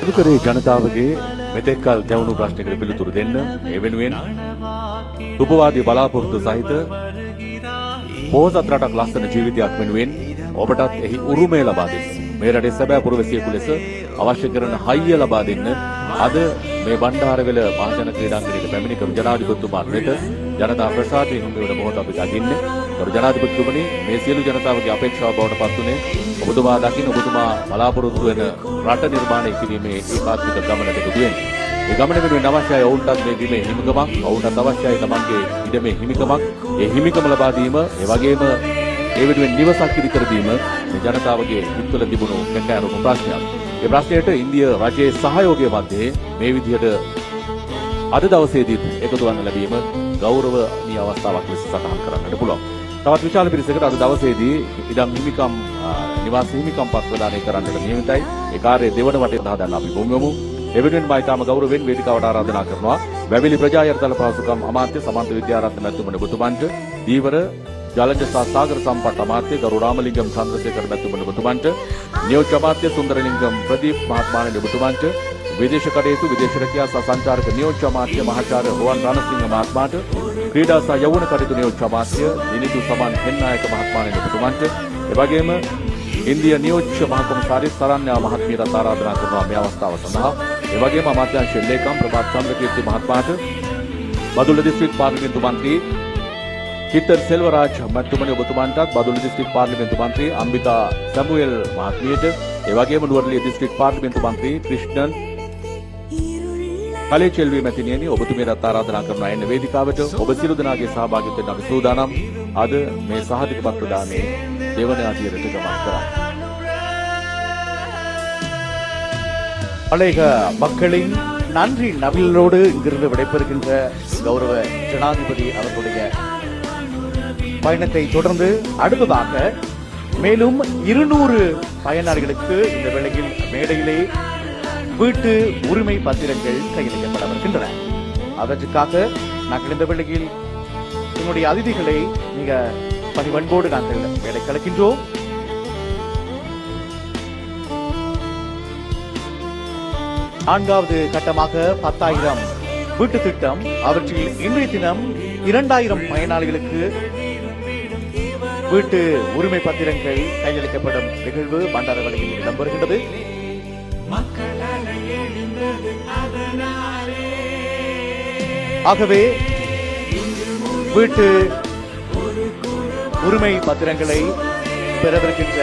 එදුකරේ ජනතාවගේ මෙතෙක්කල් දැවුණු ප්‍රශ්නකට පිළිතුරු දෙන්න ඒ වෙනුවෙන් සුබවාදී බලාපොරොත්තු සහිත පොහොසත් රටක් ලස්සන ජීවිතයක් වෙනුවෙන් ඔබටත් එහි උරුමය ලබා දෙන්න මේ රටේ සැබෑ පුරවැසියෙකු ලෙස අවශ්‍ය කරන හයිය ලබා දෙන්න අද මේ බණ්ඩාරවෙල මහජන ක්‍රීඩාංගණයට පැමිණි කරු ජනාධිපතිතුමාට වෙත ජනතා ප්‍රසාදයෙන් හිමි වන මොහොත අපි දකින්නේ කරු ජනාධිපතිතුමනි මේ සියලු ජනතාවගේ අපේක්ෂාව බවට පත් වුණේ ඔබතුමා දකින්න ඔබතුමා බලාපොරොත්තු වෙන රට නිර්මාණය කිරීමේ ඒකාත්මික ගමනට එකතු වෙන්න. ඒ ගමන වෙනුවෙන් අවශ්‍යයි ඔවුන්ටත් මේ දීමේ හිමිකමක්, ඔවුන්ටත් අවශ්‍යයි තමන්ගේ ඉඩමේ හිමිකමක්. ඒ හිමිකම ලබා දීම, ඒ වගේම ඒ වෙනුවෙන් නිවසක් ඉදි කර දීම මේ ජනතාවගේ හිතවල තිබුණු කැකෑරුණු ප්‍රශ්නයක්. ඒ ප්‍රශ්නයට ඉන්දිය රජයේ සහයෝගය මැද්දේ මේ විදිහට අද දවසේදී එකතු වන්න ලැබීම ගෞරවනීය අවස්ථාවක් ලෙස සටහන් කරන්නට පුළුවන්. තවත් විශාල පිරිසකට අද දවසේදී ඉඩම් හිමිකම් නිවාස හිමිකම් පත් ප්‍රදානය කරන්නට නියමිතයි. ඒ කාර්යය දෙවන වටේ හදාගන්න අපි බොමුමු. එවෙනුවෙන් මයිතාම ගෞරවයෙන් වේදිකාවට ආරාධනා කරනවා වැවිලි ප්‍රජායතන පහසුකම් අමාත්‍ය සමන්ත විද්‍යාරත්න මැතිතුමනි ඔබතුමන්ට, දීවර ජලජ සහ සාගර සම්පත් අමාත්‍ය ගරු රාමලිංගම් චන්ද්‍රසේකර මැතිතුමනි ඔබතුමන්ට, නියෝජ්‍ය අමාත්‍ය සුන්දරලිංගම් ප්‍රදීප් මහත්මයාණනි ඔබතුමන්ට, විදේශ කටයුතු විදේශ රැකියා සහ සංචාරක නියෝජ්‍ය අමාත්‍ය මහාචාර්ය රෝහන් රණසිංහ මහත්මයාට, ක්‍රීඩා සහ යෞවන කටයුතු නියෝජ්‍ය අමාත්‍ය දිනිදු සමන් හෙන්නායක මහත්මයාණනි ඔබතුමන්ට, එවැගේම ඉන්දියා නියෝජ්‍ය මහ කොමසාරිස් සරණ්‍යා මහත්මියට ආරාධනා කරනවා මේ අවස්ථාව සඳහා. එවැගේම අමාත්‍යාංශ ලේකම් ප්‍රභාත් චන්ද්‍රකීර්ති මහත්මයාට, බදුල්ල දිස්ත්‍රික් පාර්ලිමේන්තු මන්ත්‍රී චිත්තර සෙල්වරාජ් මැතිතුමනි ඔබතුමන්ටත්, බදුල්ල දිස්ත්‍රික් පාර්ලිමේන්තු මන්ත්‍රී අම්බිකා සැමුවෙල් මහත්මියට, එවැගේම නුවරඑළිය දිස්ත්‍රික් පාර්ලිමේන්තු මන්ත්‍රී ක්‍රිෂ්ණන් කලේචෙල්වි මැතිණියනි ඔබතුමියට ආරාධනා කරනවා එන්න වේදිකාවට. ඔබ සියලු දෙනාගේ සහභාගීත්වයෙන් අපි සූදානම් අද මේ සහතික පත්‍ර දානේ දෙවන අදියරට ගමන් කරන්න. அநேக மக்களின் நன்றி நவிலோடு இங்கிருந்து விடைபெறுகின்ற கௌரவ ஜனாதிபதி அவர்களுடைய பயணத்தை தொடர்ந்து அடுத்ததாக மேலும் 200 பயனாளிகளுக்கு இந்த வேளையில் மேடையிலே வீட்டு உரிமை பத்திரங்கள் கையளிக்கப்படவிருக்கின்றன. அதற்காக நாங்கள் இந்த வேளையில் எங்களுடைய அதிதிகளை மிக பணிவன்போடு நாங்கள் மேடை கலக்கின்றோம். நான்காவது கட்டமாக 10,000 வீட்டு திட்டம், அவற்றில் இன்றைய தினம் 2,000 பயனாளிகளுக்கு வீட்டு உரிமை பத்திரங்கள் கையளிக்கப்படும் நிகழ்வு பண்டாரவளையில் இடம்பெறுகின்றது. ஆகவே வீட்டு உரிமை பத்திரங்களை பெறவிருக்கின்ற